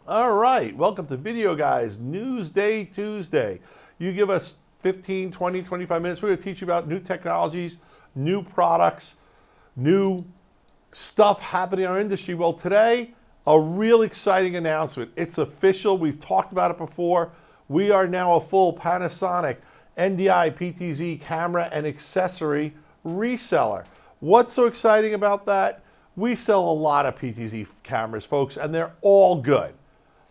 All right, welcome to Video Guys News Day Tuesday. You give us 15, 20, 25 minutes. We're going to teach you about new technologies, new products, new stuff happening in our industry. Well, today, a real exciting announcement. It's official. We've talked about it before. We are now a full Panasonic NDI PTZ camera and accessory reseller. What's so exciting about that? We sell a lot of PTZ cameras, folks, and they're all good.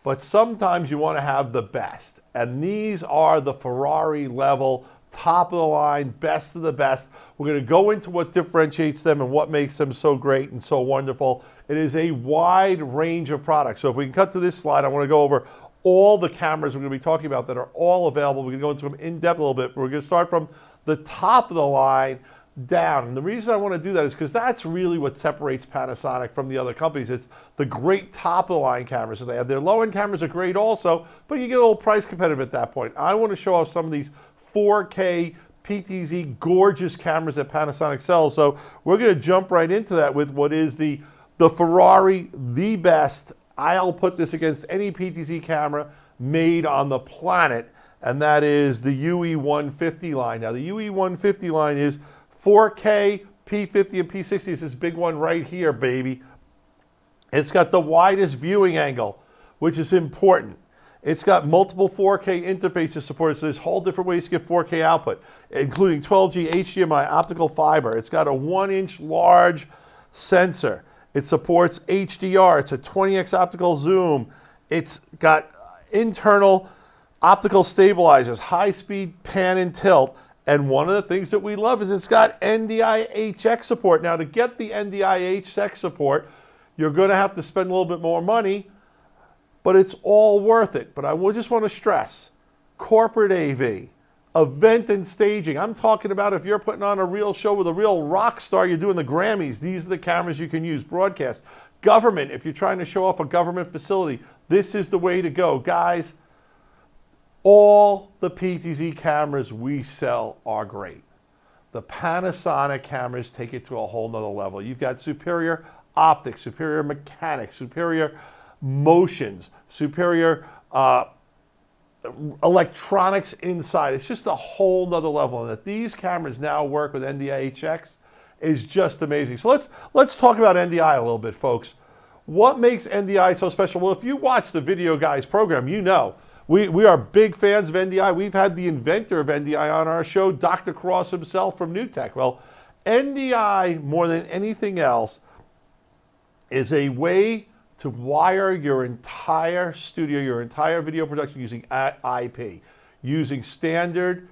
But sometimes you want to have the best. And these are the Ferrari level, top of the line, best of the best. We're going to go into what differentiates them and what makes them so great and so wonderful. It is a wide range of products. So if we can cut to this slide, I want to go over all the cameras we're going to be talking about that are all available. We're going to go into them in depth a little bit. We're going to start from the top of the line down. And the reason I want to do that is because that's really what separates Panasonic from the other companies. It's the great top of the line cameras that they have. Their low end cameras are great also, but you get a little price competitive at that point. I want to show off some of these 4K PTZ gorgeous cameras that Panasonic sells. So we're going to jump right into that with what is the Ferrari, the best. I'll put this against any PTZ camera made on the planet, and that is the UE150 line. Now the UE150 line is 4K, P50 and P60 is this big one right here, baby. It's got the widest viewing angle, which is important. It's got multiple 4K interfaces supported, so there's whole different ways to get 4K output, including 12G HDMI optical fiber. It's got a 1-inch large sensor. It supports HDR. It's a 20x optical zoom. It's got internal optical stabilizers, high-speed pan and tilt. And one of the things that we love is it's got NDIHX support. Now, to get the NDIHX support, you're going to have to spend a little bit more money, but it's all worth it. But I just want to stress, corporate AV, event and staging. I'm talking about if you're putting on a real show with a real rock star, you're doing the Grammys, these are the cameras you can use. Broadcast. Government, if you're trying to show off a government facility, this is the way to go. Guys, all the PTZ cameras we sell are great. The Panasonic cameras take it to a whole nother level. You've got superior optics, superior mechanics, superior motions, superior electronics inside. It's just a whole nother level. And that these cameras now work with NDIHX is just amazing. So let's talk about NDI a little bit, folks. What makes NDI so special? Well, if you watch the Video Guys program, you know we are big fans of NDI. We've had the inventor of NDI on our show, Dr. Cross himself from NewTek. Well, NDI, more than anything else, is a way to wire your entire studio, your entire video production using IP, using standard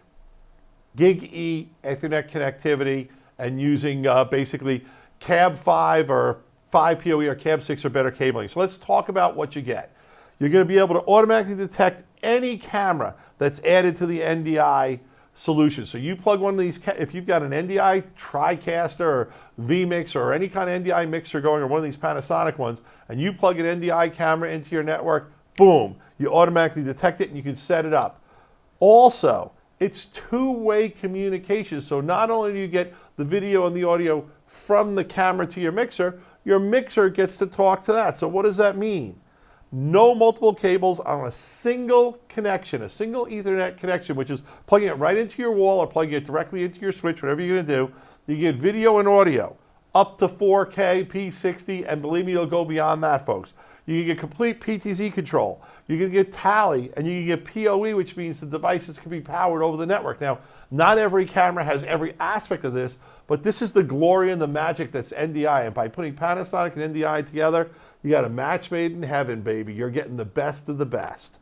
Gig-E Ethernet connectivity and using basically Cab 5 or 5 PoE or Cab 6 or better cabling. So let's talk about what you get. You're going to be able to automatically detect any camera that's added to the NDI solution. So you plug one of these, if you've got an NDI TriCaster or vMix or any kind of NDI mixer going, or one of these Panasonic ones, and you plug an NDI camera into your network, boom, you automatically detect it and you can set it up. Also, it's two-way communication. So not only do you get the video and the audio from the camera to your mixer gets to talk to that. So what does that mean? No multiple cables on a single connection, a single Ethernet connection, which is plugging it right into your wall or plugging it directly into your switch, whatever you're going to do. You get video and audio up to 4K, P60, and believe me, you'll go beyond that, folks. You can get complete PTZ control. You can get tally, and you can get PoE, which means the devices can be powered over the network. Now, not every camera has every aspect of this, but this is the glory and the magic that's NDI. And by putting Panasonic and NDI together, you got a match made in heaven, baby. You're getting the best of the best.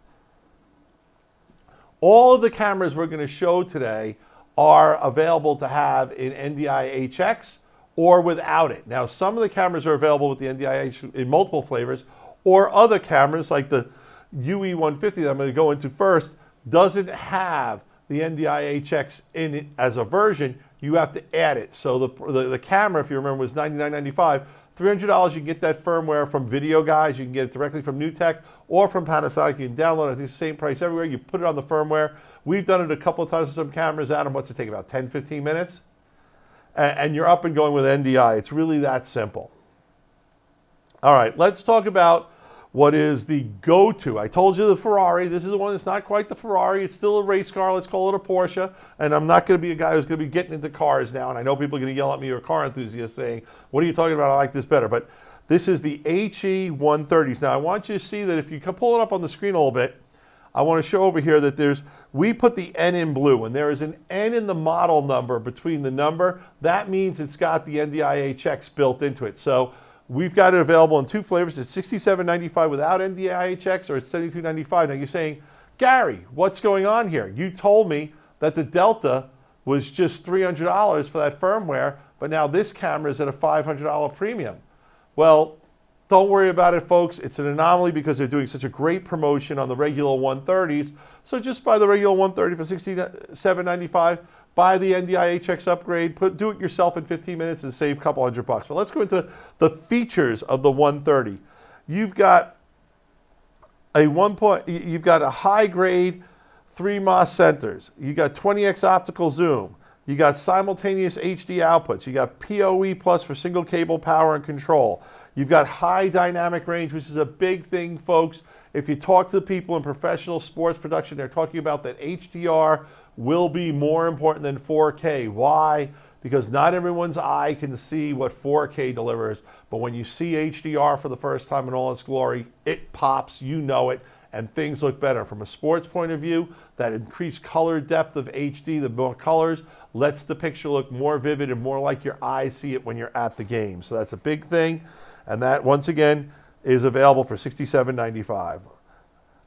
All of the cameras we're going to show today are available to have in NDIHX or without it. Now, some of the cameras are available with the NDIHX in multiple flavors, or other cameras like the UE150 that I'm going to go into first doesn't have the NDIHX in it as a version. You have to add it. So the camera, if you remember, was $99.95. $300, you can get that firmware from Videoguys. You can get it directly from NewTek or from Panasonic. You can download it. I think it's the same price everywhere. You put it on the firmware. We've done it a couple of times with some cameras, Adam. What's it take, about 10, 15 minutes? And you're up and going with NDI. It's really that simple. All right, let's talk about what is the go-to. I told you the Ferrari. This is the one that's not quite the Ferrari. It's still a race car. Let's call it a Porsche. And I'm not going to be a guy who's going to be getting into cars now. And I know people are going to yell at me or car enthusiasts saying, what are you talking about? I like this better. But this is the HE 130s. Now, I want you to see that if you can pull it up on the screen a little bit, I want to show over here that we put the N in blue, and there is an N in the model number between the number. That means it's got the NDIHX built into it. So we've got it available in 2 flavors. It's $67.95 without NDIHX, or it's $72.95. Now you're saying, Gary, what's going on here? You told me that the Delta was just $300 for that firmware, but now this camera is at a $500 premium. Well, don't worry about it, folks. It's an anomaly because they're doing such a great promotion on the regular 130s. So just buy the regular 130 for $67.95. Buy the NDIHX upgrade. Do it yourself in 15 minutes and save a couple $100. But let's go into the features of the 130. You've got you've got a high grade 3 MOS sensors. You got 20x optical zoom. You got simultaneous HD outputs. You got PoE plus for single cable power and control. You've got high dynamic range, which is a big thing, folks. If you talk to the people in professional sports production, they're talking about that HDR will be more important than 4K. Why? Because not everyone's eye can see what 4K delivers, but when you see HDR for the first time in all its glory, it pops, you know it, and things look better. From a sports point of view, that increased color depth of HD, the more colors, lets the picture look more vivid and more like your eyes see it when you're at the game. So that's a big thing. And that, once again, is available for $67.95.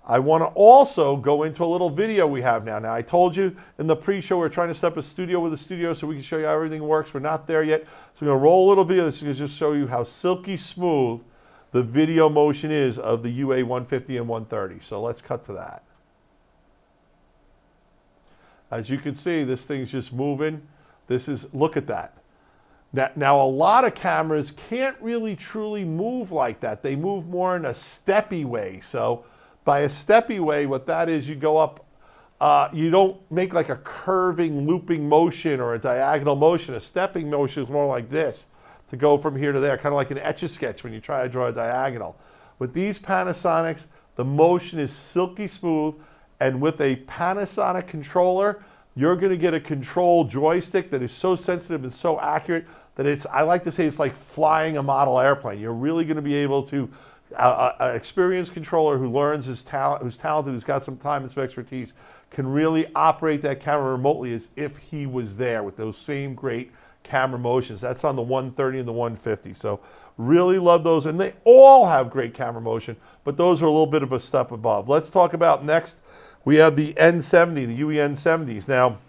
I want to also go into a little video we have now. Now, I told you in the pre-show we're trying to set up a studio with a studio so we can show you how everything works. We're not there yet. So we're going to roll a little video that's going to just show you how silky smooth the video motion is of the UA 150 and 130. So let's cut to that. As you can see, this thing's just moving. Look at that. Now, a lot of cameras can't really truly move like that. They move more in a steppy way. So by a steppy way, what that is, you go up, you don't make like a curving, looping motion or a diagonal motion. A stepping motion is more like this, to go from here to there, kind of like an Etch-a-Sketch when you try to draw a diagonal. With these Panasonics, the motion is silky smooth, and with a Panasonic controller, you're going to get a control joystick that is so sensitive and so accurate that I like to say it's like flying a model airplane. You're really going to be able to, an experienced controller who learns who's talented, who's got some time and some expertise, can really operate that camera remotely as if he was there with those same great camera motions. That's on the 130 and the 150. So really love those. And they all have great camera motion, but those are a little bit of a step above. Let's talk about next. We have the N70, the UE N70s. Now,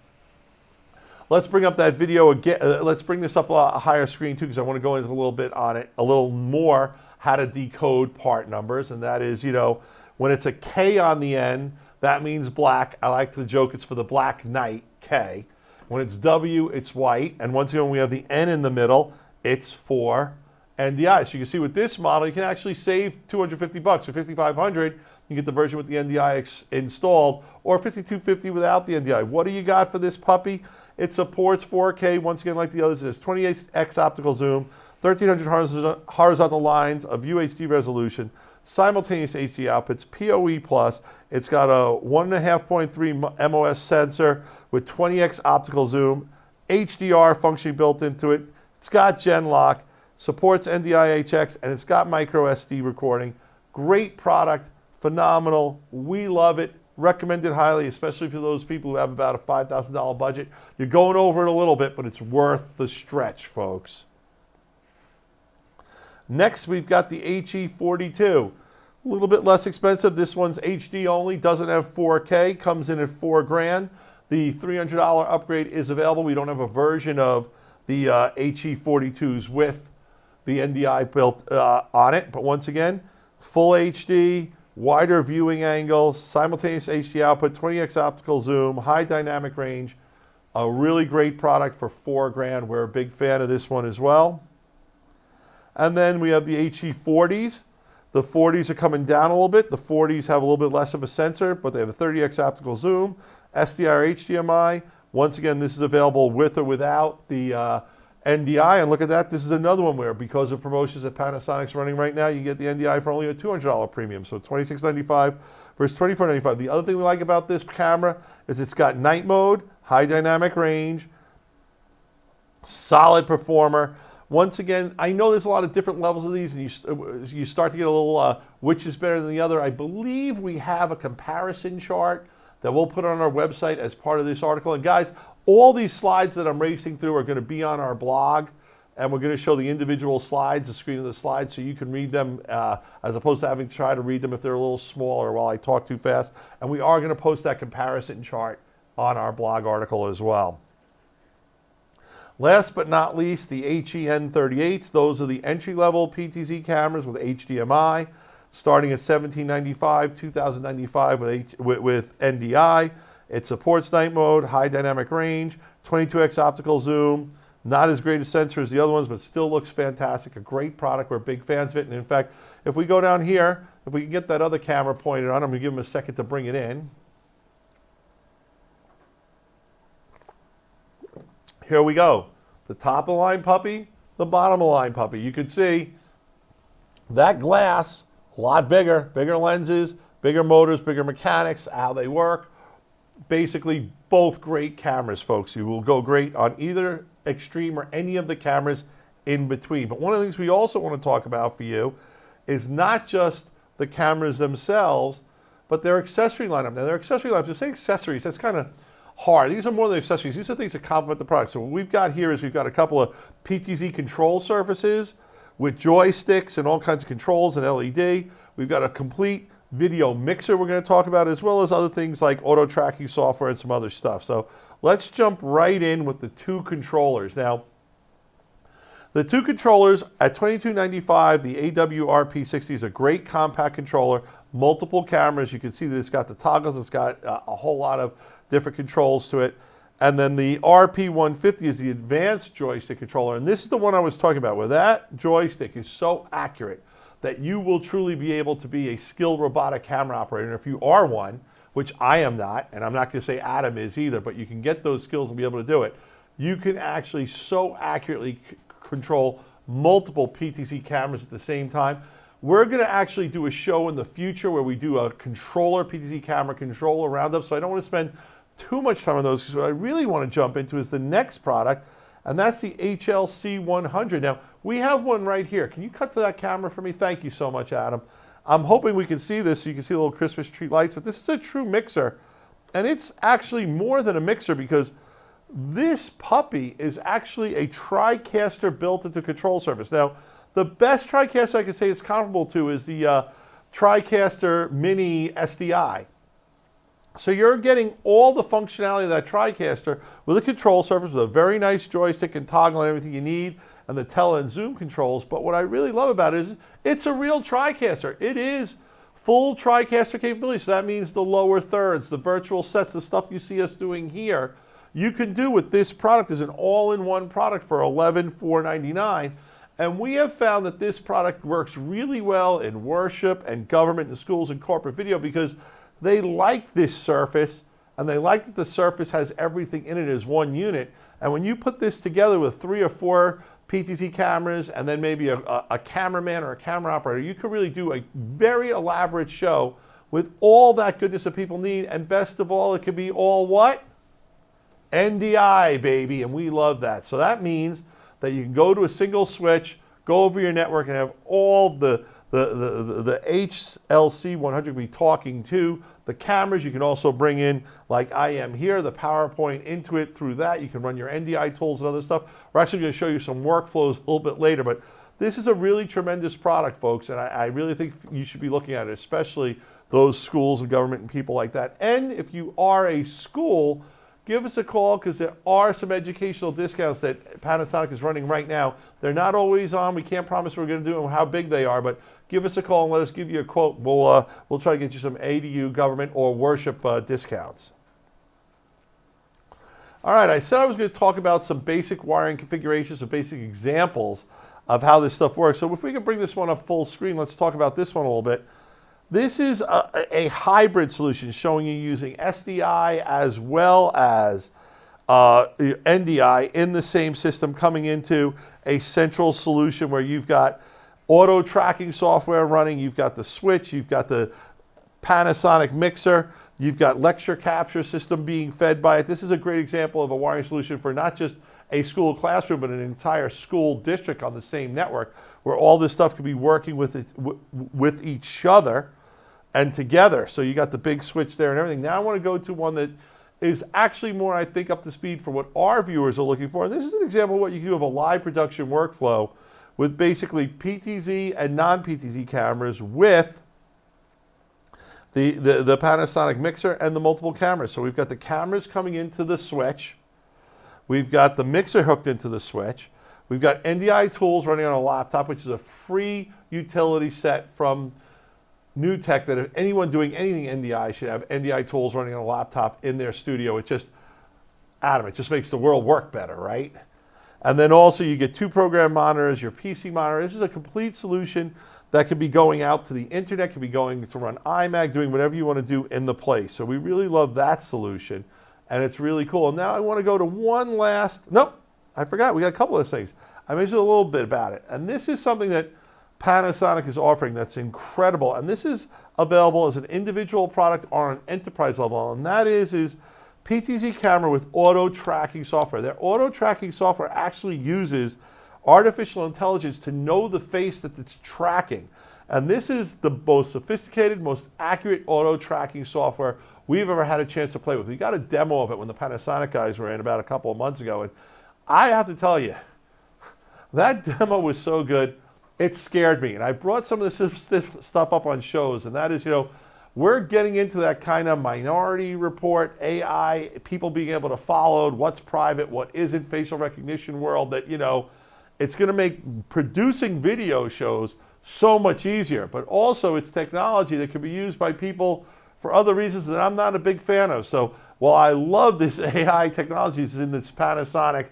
let's bring up that video again. Let's bring this up a higher screen too, because I want to go into a little bit on it, a little more how to decode part numbers. And that is, you know, when it's a K on the end, that means black. I like to joke it's for the Black Knight, K. When it's W, it's white. And once again, when we have the N in the middle, it's for NDI. So you can see with this model, you can actually save $250 or $5,500. You get the version with the NDI installed, or $5,250 without the NDI. What do you got for this puppy? It supports 4K, once again, like the others. It has 28x optical zoom, 1,300 horizontal lines of UHD resolution, simultaneous HD outputs, PoE plus. It's got a 1.5.3 MOS sensor with 20x optical zoom, HDR function built into it. It's got Genlock, supports NDIHX, and it's got micro SD recording. Great product. Phenomenal. We love it. Recommend it highly, especially for those people who have about a $5,000 budget. You're going over it a little bit, but it's worth the stretch, folks. Next, we've got the HE42. A little bit less expensive. This one's HD only, doesn't have 4K, comes in at $4,000. The $300 upgrade is available. We don't have a version of the HE42s with the NDI built on it, but once again, full HD, wider viewing angle, simultaneous HD output, 20x optical zoom, high dynamic range. A really great product for $4,000. We're a big fan of this one as well. And then we have the HE40s. The 40s are coming down a little bit. The 40s have a little bit less of a sensor, but they have a 30x optical zoom, SDR HDMI. Once again, this is available with or without the NDI, and look at that, this is another one where because of promotions that Panasonic's running right now, you get the NDI for only a $200 premium, so $26.95 versus $24.95. The other thing we like about this camera is it's got night mode, high dynamic range, solid performer. Once again, I know there's a lot of different levels of these, and you start to get a little which is better than the other. I believe we have a comparison chart that we'll put on our website as part of this article. And guys, all these slides that I'm racing through are going to be on our blog, and we're going to show the individual slides, the screen of the slides, so you can read them as opposed to having to try to read them if they're a little smaller while I talk too fast. And we are going to post that comparison chart on our blog article as well. Last but not least, the HEN38s. Those are the entry-level PTZ cameras with HDMI, starting at $1,795, $2,095 with NDI. It supports night mode, high dynamic range, 22x optical zoom. Not as great a sensor as the other ones, but still looks fantastic. A great product. We're big fans of it. And in fact, if we go down here, if we can get that other camera pointed on, I'm going to give them a second to bring it in. Here we go. The top of the line puppy, the bottom of the line puppy. You can see that glass, a lot bigger, bigger lenses, bigger motors, bigger mechanics, how they work. Basically, both great cameras, folks. You will go great on either extreme or any of the cameras in between. But one of the things we also want to talk about for you is not just the cameras themselves, but their accessory lineup. Now, their accessory lineup, to say accessories, that's kind of hard. These are more than accessories. These are things that complement the product. So what we've got here is we've got a couple of PTZ control surfaces with joysticks and all kinds of controls and LED. We've got a complete video mixer we're going to talk about, as well as other things like auto tracking software and some other stuff. So let's jump right in with the two controllers. Now, the two controllers at $22.95, the AWRP60 is a great compact controller, multiple cameras. You can see that it's got the toggles, it's got a whole lot of different controls to it. And then the RP150 is the advanced joystick controller. And this is the one I was talking about, where that joystick is so accurate that you will truly be able to be a skilled robotic camera operator. And if you are one, which I am not, and I'm not going to say Adam is either, but you can get those skills and be able to do it, you can actually so accurately control multiple PTZ cameras at the same time. We're going to actually do a show in the future where we do a controller, PTZ camera controller roundup, so I don't want to spend too much time on those, because what I really want to jump into is the next product, and that's the HLC100. Now, we have one right here. Can you cut to that camera for me? Thank you so much, Adam. I'm hoping we can see this so you can see the little Christmas tree lights, but this is a true mixer, and it's actually more than a mixer, because this puppy is actually a TriCaster built into control surface. Now, the best TriCaster I can say it's comparable to is the TriCaster Mini SDI. So you're getting all the functionality of that TriCaster with a control surface with a very nice joystick and toggle and everything you need, and the tele and zoom controls. But what I really love about it is it's a real TriCaster. It is full TriCaster capability. So that means the lower thirds, the virtual sets, the stuff you see us doing here, you can do with this product as an all-in-one product for $11,499. And we have found that this product works really well in worship and government and schools and corporate video, because they like this surface, and they like that the surface has everything in it as one unit. And when you put this together with 3 or 4 PTZ cameras and then maybe a cameraman or a camera operator, you can really do a very elaborate show with all that goodness that people need. And best of all, it can be all what? NDI, baby, and we love that. So that means that you can go to a single switch, go over your network, and have all the HLC100 be talking to the cameras. You can also bring in, like I am here, the PowerPoint into it through that. You can run your NDI tools and other stuff. We're actually going to show you some workflows a little bit later, but this is a really tremendous product, folks, and I really think you should be looking at it, especially those schools and government and people like that. And if you are a school, give us a call, because there are some educational discounts that Panasonic is running right now. They're not always on. We can't promise we're going to do them, how big they are, but give us a call and let us give you a quote. We'll try to get you some ADU, government, or worship discounts. All right, I said I was going to talk about some basic wiring configurations, some basic examples of how this stuff works. So if we can bring this one up full screen, let's talk about this one a little bit. This is a hybrid solution showing you using SDI as well as NDI in the same system, coming into a central solution where you've got auto tracking software running, you've got the switch, you've got the Panasonic mixer, you've got lecture capture system being fed by it. This is a great example of a wiring solution for not just a school classroom, but an entire school district on the same network, where all this stuff could be working with each other and together. So you got the big switch there and everything. Now I want to go to one that is actually more, I think, up to speed for what our viewers are looking for. And this is an example of what you can do of a live production workflow with basically PTZ and non-PTZ cameras with the Panasonic mixer and the multiple cameras. So we've got the cameras coming into the switch. We've got the mixer hooked into the switch. We've got NDI tools running on a laptop, which is a free utility set from NewTek, that if anyone doing anything NDI should have NDI tools running on a laptop in their studio. It just, Adam, it just makes the world work better, right? And then also you get 2 program monitors, your PC monitor. This is a complete solution that could be going out to the internet, could be going to run iMac, doing whatever you want to do in the place. So we really love that solution, and it's really cool. And now I want to go to one last, nope, I forgot, we got a couple of things. I mentioned a little bit about it. And this is something that Panasonic is offering that's incredible. And this is available as an individual product or on an enterprise level. And that is PTZ camera with auto tracking software. Their auto tracking software actually uses artificial intelligence to know the face that it's tracking. And this is the most sophisticated, most accurate auto tracking software we've ever had a chance to play with. We got a demo of it when the Panasonic guys were in about a couple of months ago. And I have to tell you, that demo was so good, it scared me. And I brought some of this stuff up on shows, and that is, you know, we're getting into that kind of Minority Report, AI, people being able to follow what's private, what isn't, facial recognition world, that, you know, it's going to make producing video shows so much easier. But also it's technology that can be used by people for other reasons that I'm not a big fan of. So while I love this AI technologies in this Panasonic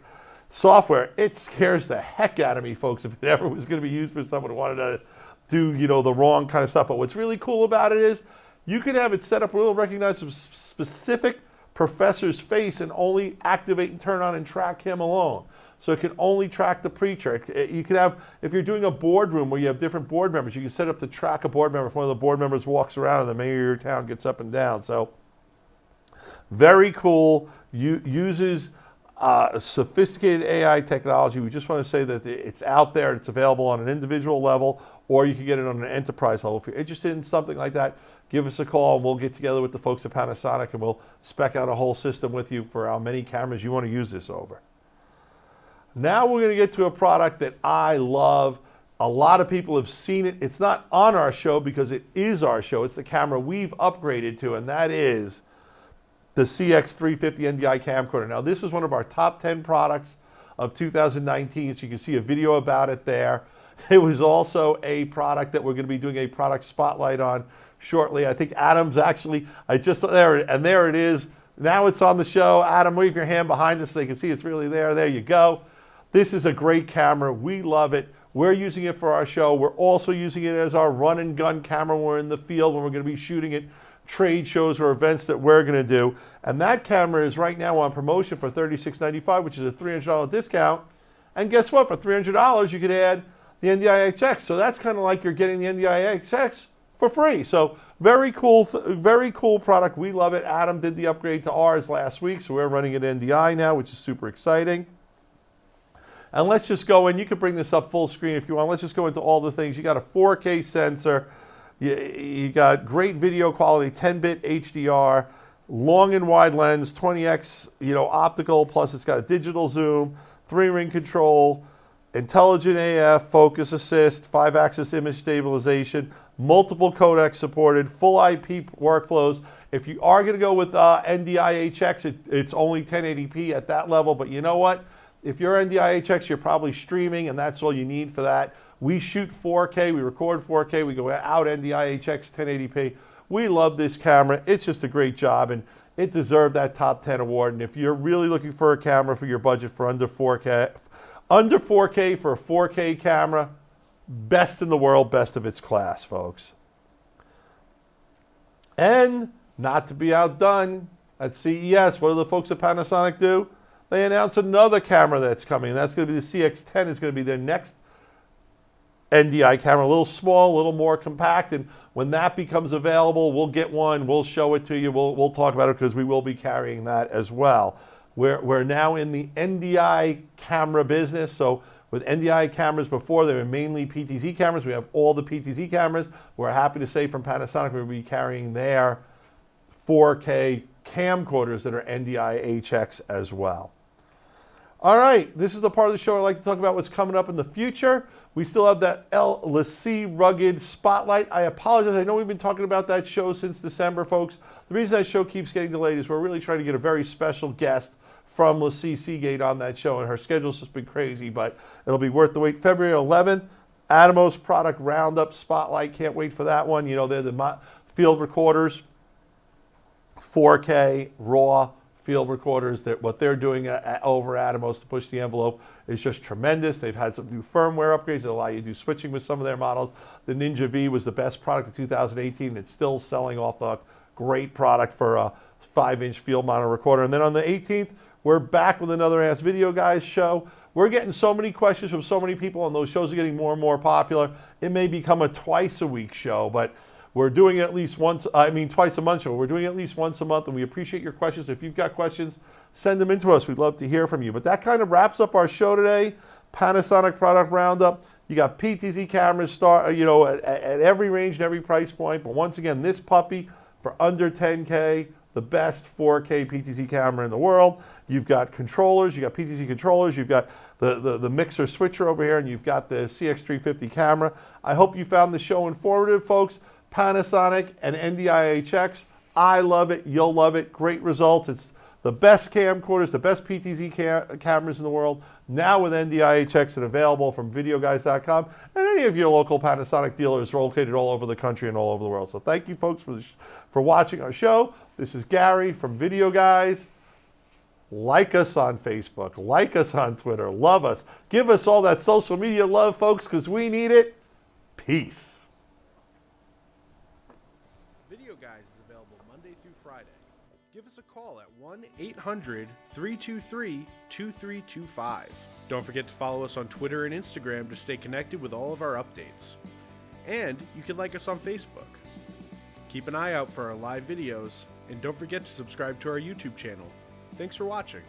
software, it scares the heck out of me, folks, if it ever was going to be used for someone who wanted to do, you know, the wrong kind of stuff. But what's really cool about it is you can have it set up where it'll recognize a specific professor's face and only activate and turn on and track him alone. So it can only track the preacher. You can have, if you're doing a boardroom where you have different board members, you can set up to track a board member if one of the board members walks around and the mayor of your town gets up and down. So very cool. Uses sophisticated AI technology. We just want to say that it's out there. It's available on an individual level, or you can get it on an enterprise level. If you're interested in something like that, give us a call and we'll get together with the folks at Panasonic and we'll spec out a whole system with you for how many cameras you want to use this over. Now we're going to get to a product that I love. A lot of people have seen it. It's not on our show because it is our show. It's the camera we've upgraded to, and that is the CX350 NDI camcorder. Now this was one of our top 10 products of 2019, so you can see a video about it there. It was also a product that we're going to be doing a product spotlight on shortly. I think Adam's actually, there it is. Now it's on the show. Adam, wave your hand behind us so they can see it's really there. There you go. This is a great camera. We love it. We're using it for our show. We're also using it as our run and gun camera when we're in the field, when we're going to be shooting at trade shows or events that we're going to do. And that camera is right now on promotion for $36.95, which is a $300 discount. And guess what? For $300, you could add the NDIHX. So that's kind of like you're getting the NDIHX for free. So very cool product. We love it. Adam did the upgrade to ours last week, so we're running it NDI now, which is super exciting. And let's just go in. You can bring this up full screen if you want. Let's just go into all the things. You got a 4K sensor. You got great video quality, 10-bit HDR, long and wide lens, 20x, optical, plus it's got a digital zoom, 3-ring control, intelligent AF, focus assist, 5-axis image stabilization, multiple codecs supported, full IP workflows. If you are going to go with NDIHX, it's only 1080p at that level, but you know what? If you're NDIHX, you're probably streaming, and that's all you need for that. We shoot 4K, we record 4K, we go out NDIHX 1080p. We love this camera. It's just a great job, and it deserved that top 10 award. And if you're really looking for a camera for your budget for under 4K for a 4K camera, best in the world, best of its class, folks. And not to be outdone, at CES, what do the folks at Panasonic do? they announced another camera that's coming. That's going to be the CX10. Is going to be their next NDI camera, a little small, a little more compact, and when that becomes available, we'll get one, we'll show it to you, we'll talk about it because we will be carrying that as well. We're now in the NDI camera business, so with NDI cameras before, they were mainly PTZ cameras. We have all the PTZ cameras. We're happy to say from Panasonic, we'll be carrying their 4K camcorders that are NDIHX as well. All right, this is the part of the show I like to talk about what's coming up in the future. We still have that LaCie Rugged Spotlight. I apologize. I know we've been talking about that show since December, folks. The reason that show keeps getting delayed is we're really trying to get a very special guest from LaCie Seagate on that show, and her schedule's just been crazy, but it'll be worth the wait. February 11th, Atomos product Roundup Spotlight. Can't wait for that one. You know, they're the field recorders, 4K, raw field recorders. What they're doing over Atomos to push the envelope is just tremendous. They've had some new firmware upgrades that allow you to do switching with some of their models. The Ninja V was the best product of 2018. It's still selling off a great product for a 5-inch field monitor recorder. And then on the 18th, we're back with another Ask Video Guys show. We're getting so many questions from so many people, and those shows are getting more and more popular. It may become a twice-a-week show, but we're doing it at least twice a month show. We're doing it at least once a month, and we appreciate your questions. If you've got questions, send them in to us. We'd love to hear from you. But that kind of wraps up our show today. Panasonic product roundup. You got PTZ cameras at every range and every price point. But once again, this puppy for under 10K, the best 4K PTZ camera in the world. You've got controllers, you've got PTZ controllers, you've got the mixer switcher over here, and you've got the CX350 camera. I hope you found the show informative, folks. Panasonic and NDIHX. I love it. You'll love it. Great results. It's the best camcorders, the best PTZ cameras in the world, now with NDIHX and available from Videoguys.com and any of your local Panasonic dealers located all over the country and all over the world. So thank you, folks, for watching our show. This is Gary from Video Guys. Like us on Facebook. Like us on Twitter. Love us. Give us all that social media love, folks, because we need it. Peace. Videoguys is available Monday through Friday. Give us a call at 1-800-323-2325. Don't forget to follow us on Twitter and Instagram to stay connected with all of our updates. And you can like us on Facebook. Keep an eye out for our live videos, and don't forget to subscribe to our YouTube channel. Thanks for watching.